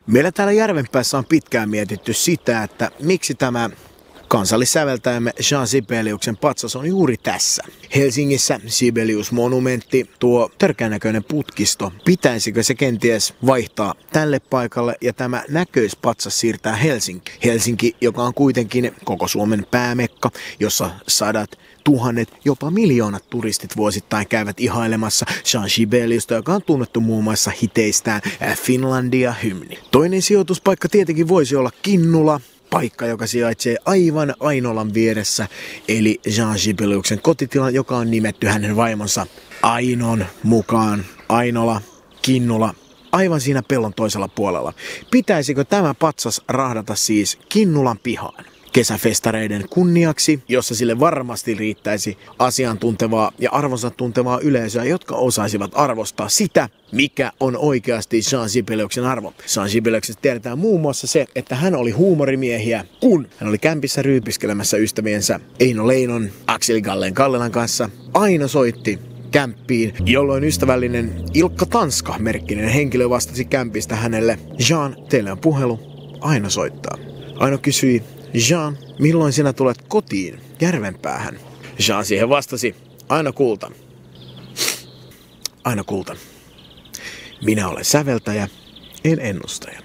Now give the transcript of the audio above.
Meillä täällä Järvenpäässä on pitkään mietitty sitä, että miksi tämä kansallissäveltäjämme Jean Sibeliuksen patsas on juuri tässä. Helsingissä Sibelius-monumentti, tuo törkeän näköinen putkisto. Pitäisikö se kenties vaihtaa tälle paikalle ja tämä näköispatsas siirtää Helsinki? Helsinki, joka on kuitenkin koko Suomen päämekka, jossa sadat, tuhannet, jopa miljoonat turistit vuosittain käyvät ihailemassa Jean Sibeliusta, joka on tunnettu muun muassa hiteistään Finlandia-hymni. Toinen sijoituspaikka tietenkin voisi olla Kinnula, paikka, joka sijaitsee aivan Ainolan vieressä, eli Jean Sibeliuksen kotitila, joka on nimetty hänen vaimonsa Ainon mukaan. Ainola, Kinnula, aivan siinä pellon toisella puolella. Pitäisikö tämä patsas rahdata siis Kinnulan pihaan kesäfestareiden kunniaksi, jossa sille varmasti riittäisi asiantuntevaa ja arvonsa tuntevaa yleisöä, jotka osaisivat arvostaa sitä, mikä on oikeasti Jean Sibeliuksen arvo. Jean Sibeliuksesta tiedetään muun muassa se, että hän oli huumorimiehiä, kun hän oli kämpissä ryypiskelemässä ystäviensä Eino Leinon, Akseli Gallen Kallelan kanssa. Aina soitti kämppiin, jolloin ystävällinen Ilkka Tanska-merkkinen henkilö vastasi kämpistä hänelle: Jean, teille on puhelu, Aino soittaa. Aino kysyi: Jean, milloin sinä tulet kotiin Järvenpäähän? Jean siihen vastasi: Aino kulta. Aino kulta. Minä olen säveltäjä, en ennustaja.